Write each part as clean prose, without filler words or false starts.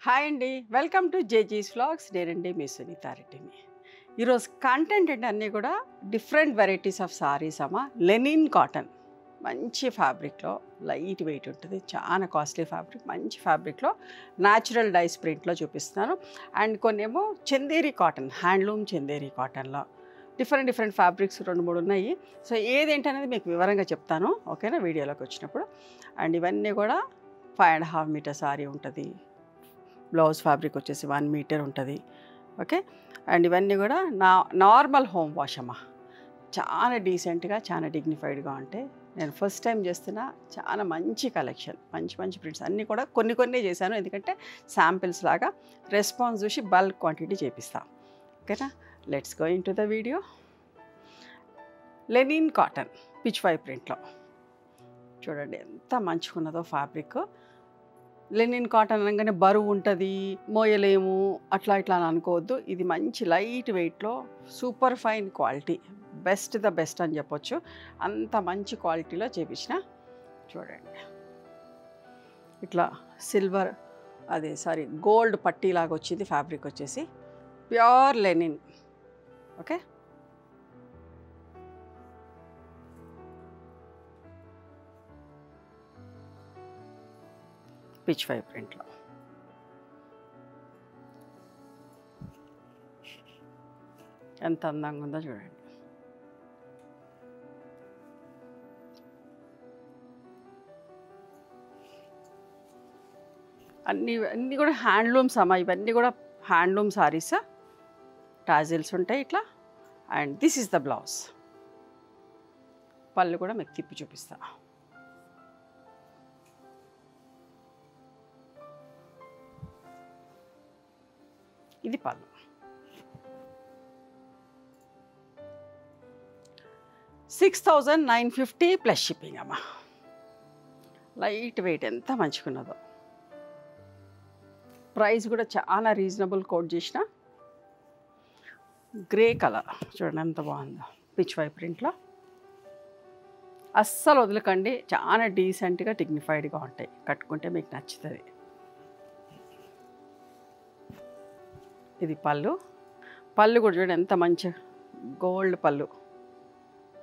Hi అండి, welcome to జేజీస్ vlogs. నేనండి మీ సునీతా రెడ్డిని. ఈరోజు కంటెంట్ అంటే అన్నీ కూడా డిఫరెంట్ వెరైటీస్ ఆఫ్ సారీస్ అమ్మ. లెనిన్ కాటన్ మంచి ఫ్యాబ్రిక్లో, లైట్ వెయిట్ ఉంటుంది, చాలా కాస్ట్లీ ఫ్యాబ్రిక్, మంచి ఫ్యాబ్రిక్లో న్యాచురల్ డైస్ ప్రింట్లో చూపిస్తున్నాను. అండ్ కొన్ని ఏమో చందేరి కాటన్, హ్యాండ్లూమ్ చందేరి కాటన్లో డిఫరెంట్ ఫ్యాబ్రిక్స్ 2-3 ఉన్నాయి. సో ఏదేంటి అనేది మీకు వివరంగా చెప్తాను, ఓకేనా, వీడియోలోకి వచ్చినప్పుడు. అండ్ ఇవన్నీ కూడా 5.5 మీటర్ సారీ ఉంటుంది. బ్లౌజ్ ఫ్యాబ్రిక్ వచ్చేసి 1 మీటర్ ఉంటుంది, ఓకే. అండ్ ఇవన్నీ కూడా నార్మల్ హోమ్ వాష్ అమ్మ. చాలా డీసెంట్గా, చాలా డిగ్నిఫైడ్గా ఉంటాయి. నేను ఫస్ట్ టైం చేస్తున్నా. చాలా మంచి కలెక్షన్, మంచి ప్రింట్స్ అన్నీ కూడా కొన్ని చేశాను, ఎందుకంటే శాంపిల్స్ లాగా రెస్పాన్స్ చూసి బల్క్ క్వాంటిటీ చేపిస్తాం, ఓకేనా. Let's go into the video. Linen cotton Pichwai ప్రింట్లో చూడండి ఎంత మంచిగా ఉన్నదో ఫ్యాబ్రిక్. లెనిన్ కాటన్ అనగానే బరువు ఉంటుంది, మోయలేము, అట్లా అని అనుకోవద్దు. ఇది మంచి లైట్ వెయిట్లో super fine quality, the best అని చెప్పొచ్చు. అంత మంచి క్వాలిటీలో చేపించిన. చూడండి ఇట్లా సిల్వర్, గోల్డ్ పట్టీలాగా వచ్చింది ఫ్యాబ్రిక్ వచ్చేసి. Pure linen, okay. Pichwai ప్రింట్లో ఎంత అందంగా ఉందో చూడండి. అన్నీ కూడా హ్యాండ్లూమ్స్ అమ్మా. ఇవన్నీ కూడా హ్యాండ్లూమ్ సారీస్. టాజిల్స్ ఉంటాయి ఇట్లా. And this is the blouse. పళ్ళు కూడా మీకు తిప్పి చూపిస్తా. ఇది పళ్ళు. $6,950 ప్లస్ షిప్పింగ్ అమ్మ. లైట్ వెయిట్, ఎంత మంచిగున్నదో. ప్రైస్ కూడా చాలా రీజనబుల్ కోట్ చేసిన. గ్రే కలర్ చూడండి ఎంత బాగుందో, పిచ్ వై ప్రింట్లో. అస్సలు వదలకండి, చాలా డీసెంట్గా డిగ్నిఫైడ్గా ఉంటాయి. కట్టుకుంటే మీకు నచ్చుతుంది. ఇది పళ్ళు. పళ్ళు కూడా చూడండి ఎంత మంచి గోల్డ్ పళ్ళు,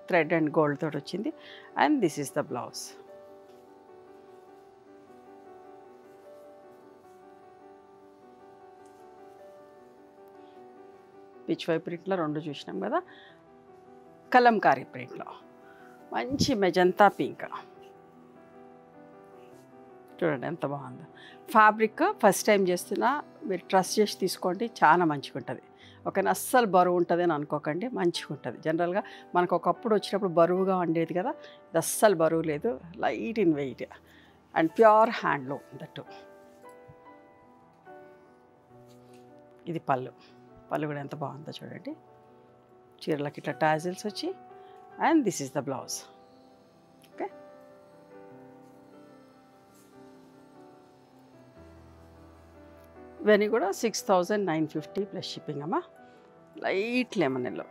థ్రెడ్ అండ్ గోల్డ్ తోటి వచ్చింది. And this is the blouse. Pichwai ప్రింట్లో 2 చూసినాం కదా. కలంకారీ ప్రింట్లో మంచి మెజంతా పింక్. చూడండి ఎంత బాగుందో ఫ్యాబ్రిక్. ఫస్ట్ టైం చేస్తున్నా, మీరు ట్రస్ట్ చేసి తీసుకోండి, చాలా మంచిగా ఉంటుంది, ఓకేనా. అస్సలు బరువు ఉంటుంది అని అనుకోకండి, మంచిగా ఉంటుంది. జనరల్గా మనకు ఒకప్పుడు వచ్చినప్పుడు బరువుగా ఉండేది కదా, ఇది అస్సలు బరువు లేదు, light in weight and pure handloom that. ఇది పళ్ళు. పళ్ళు కూడా ఎంత బాగుందో చూడండి. చీరలకి ఇట్లా టాజిల్స్ వచ్చి. And this is the blouse, okay. ఇవన్నీ కూడా 6,950 ప్లస్ షిప్పింగ్ అమ్మ. Light lemon yellow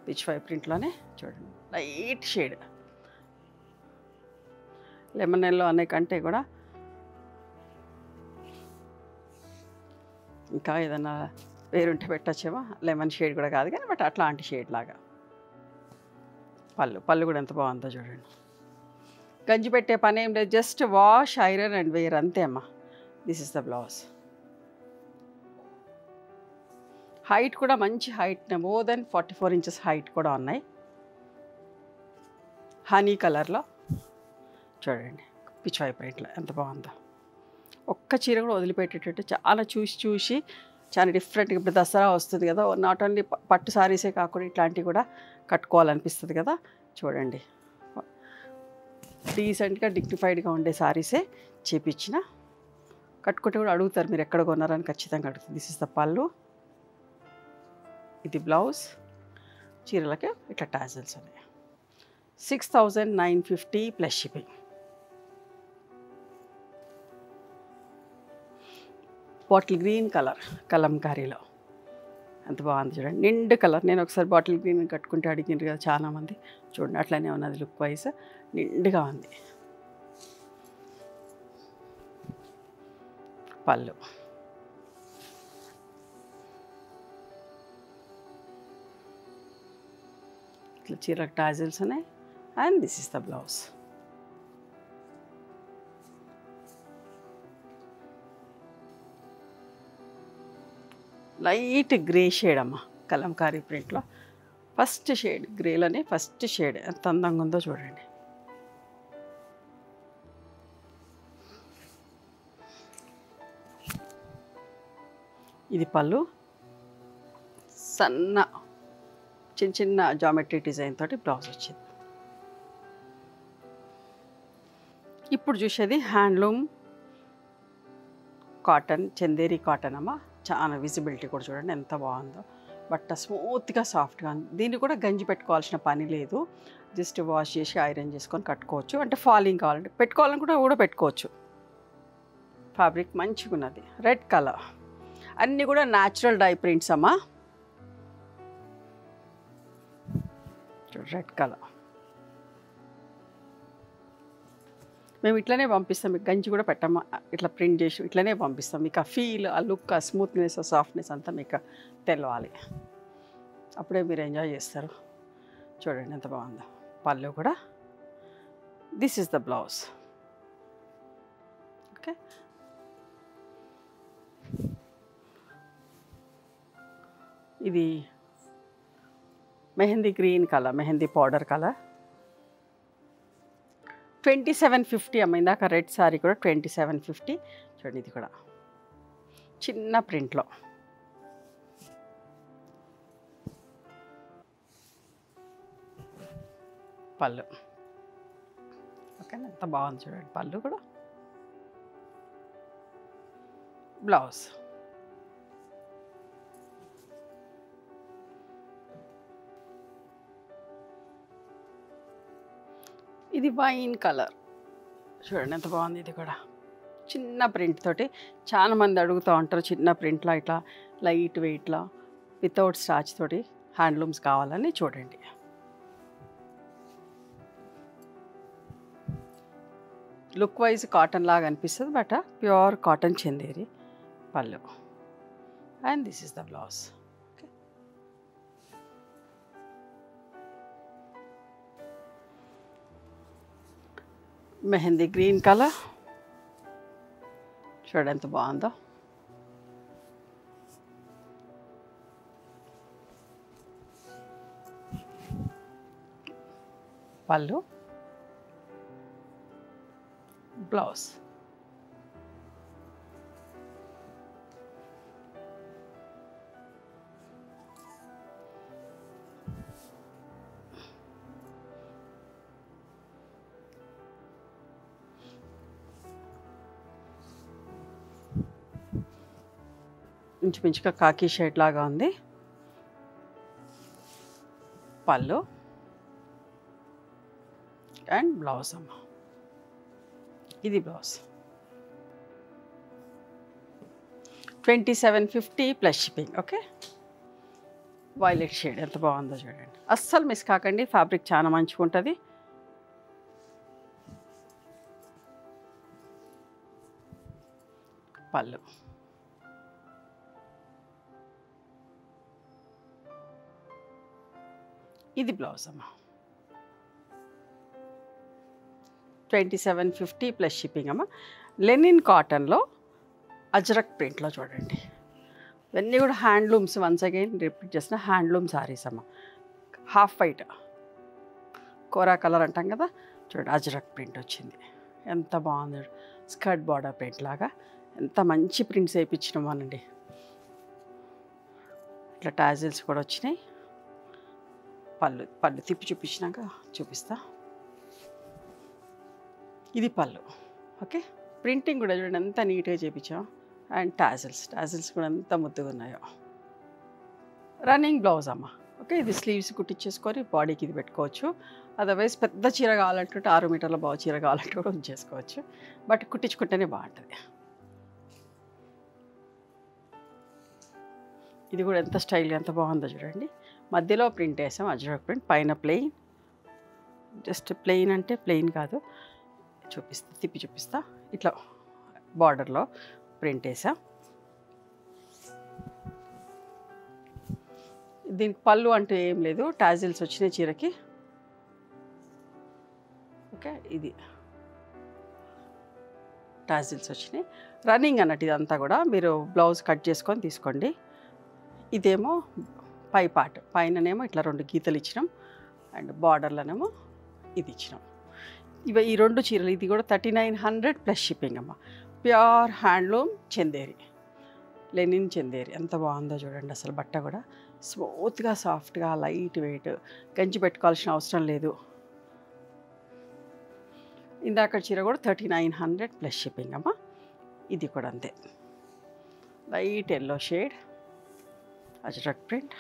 Pichwai ప్రింట్లోనే చూడండి, లైట్ షేడ్. లెమన్ ఎల్లో అనే కంటే కూడా ఇంకా ఏదన్నా వేరుంటే పెట్టచ్చేమో. లెమన్ షేడ్ కూడా కాదు కానీ, బట్ అట్లాంటి షేడ్ లాగా. పళ్ళు కూడా ఎంత బాగుందో చూడండి. గంజి పెట్టే పని ఏం లేదు, just wash, iron and wear అంతే అమ్మ. This is the blouse. Height కూడా మంచి height, more than 44 inches height కూడా ఉన్నాయి. హనీ కలర్లో చూడండి, పిచ్ వై ప్రింట్లో ఎంత బాగుందో. ఒక్క చీర కూడా వదిలిపెట్టేటట్టు చాలా చూసి చాలా డిఫరెంట్గా. ఇప్పుడు దసరా వస్తుంది కదా, నాట్ ఓన్లీ పట్టు సారీసే కాకుండా ఇట్లాంటివి కూడా కట్టుకోవాలనిపిస్తుంది కదా. చూడండి డీసెంట్గా డిగ్నిఫైడ్గా ఉండే సారీసే చేపించిన. కట్టుకుంటే కూడా అడుగుతారు మీరు ఎక్కడ కొన్నారని, ఖచ్చితంగా అడుగుతుంది. దిస్ ఇస్ ద పళ్ళు. ఇది బ్లౌజ్. చీరలకి ఇట్లా టాజిల్స్ ఉన్నాయి. 6,950 plus shipping. Bottle green colour కలంకారీలో ఎంత బాగుంది చూడండి, నిండు కలర్. నేను ఒకసారి బాటిల్ గ్రీన్ కట్టుకుంటే అడిగినారు కదా చాలామంది. చూడండి అట్లనే ఉన్నది, లుక్ వైజ్ నిండుగా ఉంది. పళ్ళు ఇట్లా చీరకు టాజిల్స్ ఉన్నాయి. And this is the blouse. Light grey shade అమ్మ, కలంకారీ ప్రింట్లో ఫస్ట్ షేడ్, గ్రేలోనే ఫస్ట్ షేడ్. ఎంత అందంగా ఉందో చూడండి. ఇది పళ్ళు, సన్న చిన్న చిన్న జామెట్రీ డిజైన్ తోటి బ్లౌజ్ వచ్చింది. ఇప్పుడు చూసేది హ్యాండ్లూమ్ కాటన్, చందేరి కాటన్ అమ్మ. చాలా విజిబిలిటీ కూడా చూడండి ఎంత బాగుందో. బట్ట స్మూత్గా సాఫ్ట్గా ఉంది. దీన్ని కూడా గంజి పెట్టుకోవాల్సిన పని లేదు. జస్ట్ వాష్ చేసి ఐరన్ చేసుకొని కట్టుకోవచ్చు. అంటే ఫాలింగ్ కావాలంటే పెట్టుకోవాలని కూడా పెట్టుకోవచ్చు. ఫ్యాబ్రిక్ మంచిగా ఉన్నది. రెడ్ కలర్, అన్నీ కూడా న్యాచురల్ డై ప్రింట్స్ అమ్మ. రెడ్ కలర్ మేము ఇట్లనే పంపిస్తాం. మీకు గంజి కూడా పెట్టమ్మా, ఇట్లా ప్రింట్ చేసి ఇట్లనే పంపిస్తాం. మీకు ఆ ఫీల్, ఆ లుక్, ఆ స్మూత్నెస్, ఆ సాఫ్ట్నెస్ అంతా మీకు తెలవాలి. అప్పుడే మీరు ఎంజాయ్ చేస్తారు. చూడండి ఎంత బాగుందో. పళ్ళు కూడా this is the blouse. Okay, ఇది mehndi green colour, mehndi powder colour. 2750 అమ్మ. ఇందాక రెడ్ సారీ కూడా 2750. చూడండి ఇది కూడా చిన్న ప్రింట్లో. పళ్ళు ఓకేనా, ఎంత బాగుంది చూడండి. పళ్ళు కూడా, బ్లౌజ్. ఇది వైన్ కలర్ చూడండి ఎంత బాగుంది. ఇది కూడా చిన్న ప్రింట్ తోటి. చాలామంది అడుగుతూ ఉంటారు చిన్న ప్రింట్లో ఇట్లా లైట్ వెయిట్లో వితౌట్ స్టార్చ్ తోటి హ్యాండ్లూమ్స్ కావాలని. చూడండి లుక్ వైజ్ కాటన్ లాగా అనిపిస్తుంది, బట్ ప్యూర్ కాటన్ చందేరి. పళ్ళు and this is the blouse. Mehndi green colour చూడండి ఎంత బాగుందో. పళ్ళు, బ్లౌజ్. ఇంచుమించుగా కాకి షేడ్ లాగా ఉంది. పళ్ళు అండ్ బ్లౌజ్ అమ్మ. ఇది blouse. 2750 plus shipping. Okay, violet shade ఎంత బాగుందో చూడండి. అస్సలు మిస్ కాకండి, ఫ్యాబ్రిక్ చాలా మంచిగా ఉంటుంది. పళ్ళు, ఇది బ్లౌజ్ అమ్మ. 2750 ప్లస్ షిప్పింగ్ అమ్మ. లెనిన్ కాటన్లో అజ్రక్ ప్రింట్లో చూడండి. ఇవన్నీ కూడా హ్యాండ్లూమ్స్. వన్స్ అగైన్ రిపీట్ చేసిన హ్యాండ్లూమ్ సారీస్ అమ్మ. హాఫ్ వైట్ కోరా కలర్ అంటాం కదా, చూడండి అజ్రక్ ప్రింట్ వచ్చింది. ఎంత బాగుంది. స్కర్ట్ బార్డర్ ప్రింట్ లాగా ఎంత మంచి ప్రింట్స్ వేయించినామోనండి. ఇట్లా టాజిల్స్ కూడా వచ్చినాయి. పళ్ళు తిప్పి చూపించినాక చూపిస్తా. ఇది పళ్ళు. ఓకే, ప్రింటింగ్ కూడా చూడండి ఎంత నీట్గా చేయించాం. అండ్ టాజిల్స్ కూడా ఎంత ముద్దుగా ఉన్నాయో. రన్నింగ్ బ్లౌజ్ అమ్మ. ఓకే, ఇది స్లీవ్స్ కుట్టించేసుకొని బాడీకి ఇది పెట్టుకోవచ్చు. అదర్వైజ్ పెద్ద చీర కావాలంటే 6 మీటర్ల బాగు చీర కావాలంటే కూడా ఉంచేసుకోవచ్చు. బట్ కుట్టించుకుంటేనే బాగుంటుంది. ఇది కూడా ఎంత స్టైల్గా ఎంత బాగుందో చూడండి. మధ్యలో ప్రింట్ వేసాం అజ్రక్ ప్రింట్, పైన ప్లెయిన్. జస్ట్ ప్లెయిన్ అంటే ప్లెయిన్ కాదు, తిప్పి చూపిస్తా. ఇట్లా బార్డర్లో ప్రింట్ వేసాం. దీనికి పళ్ళు అంటూ ఏం లేదు, టాజిల్స్ వచ్చినాయి చీరకి. ఓకే, ఇది టాజిల్స్ వచ్చినాయి. రన్నింగ్ అన్నట్టు ఇదంతా కూడా మీరు బ్లౌజ్ కట్ చేసుకొని తీసుకోండి. ఇదేమో పై పార్ట్, పైననేమో ఇట్లా 2 గీతలు ఇచ్చినాం అండ్ బార్డర్లోనేమో ఇది ఇచ్చినాం. ఈ 2 చీరలు, ఇది కూడా 3900 ప్లస్ షిప్పింగ్ అమ్మ. Pure handloom Chanderi, linen Chanderi. ఎంత బాగుందో చూడండి అసలు. బట్ట కూడా స్మూత్గా సాఫ్ట్గా లైట్ వెయిట్, గంజి పెట్టుకోవాల్సిన అవసరం లేదు. ఇందాక చీర కూడా 3900 ప్లస్ షిప్పింగ్ అమ్మ. ఇది కూడా అంతే, light yellow shade Ajrak print.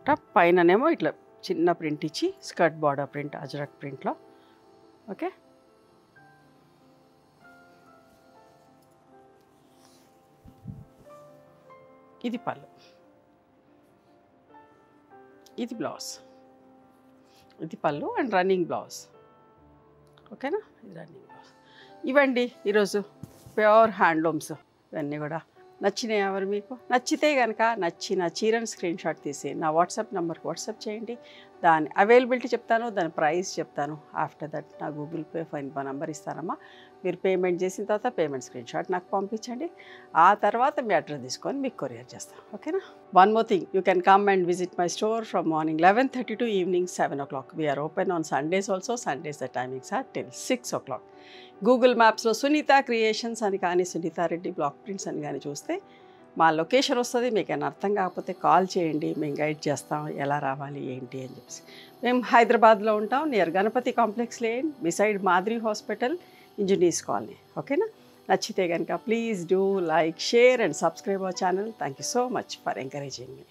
Top పైననేమో ఇట్లా చిన్న ప్రింట్ ఇచ్చి స్కర్ట్ బార్డర్ ప్రింట్ అజ్రక్ ప్రింట్లో. ఓకే, ఇది పళ్ళు, ఇది బ్లౌజ్. ఇది పళ్ళు అండ్ రన్నింగ్ బ్లౌజ్. ఓకేనా, ఇది రన్నింగ్ బ్లౌజ్. ఇవండి ఈరోజు ప్యూర్ హ్యాండ్లూమ్స్. ఇవన్నీ కూడా నచ్చినాయి. ఎవరు మీకు నచ్చితే కనుక నచ్చిన చీరను స్క్రీన్ షాట్ తీసి నా వాట్సాప్ నెంబర్కి వాట్సాప్ చేయండి. దాని అవైలబిలిటీ చెప్తాను, దాని ప్రైస్ చెప్తాను. ఆఫ్టర్ దట్ నా గూగుల్ పే, ఫోన్పే నెంబర్ ఇస్తానమ్మా. మీరు పేమెంట్ చేసిన తర్వాత పేమెంట్ స్క్రీన్ షాట్ నాకు పంపించండి. ఆ తర్వాత మీ అడ్రస్ తీసుకొని మీకు కొరియర్ చేస్తాను. ఓకేనా. One more thing, you can come and visit my store from morning 11:30 to evening 7 o'clock. We are open on Sundays also. Sundays the timings are till 6 o'clock. Google మ్యాప్స్లో Sunitha creations అని కానీ, Sunitha Reddy block prints అని కానీ చూస్తే మా location వస్తుంది. మీకు ఏమైనా అర్థం కాకపోతే కాల్ చేయండి, మేము గైడ్ చేస్తాం ఎలా రావాలి ఏంటి అని చెప్పేసి. మేము హైదరాబాద్లో ఉంటాం, near Ganapati complex lane, beside మాదిరి హాస్పిటల్, ఇంజనీర్స్ కాలనీ. ఓకేనా. నచ్చితే కనుక please do like, share and subscribe our channel. Thank you so much for encouraging me.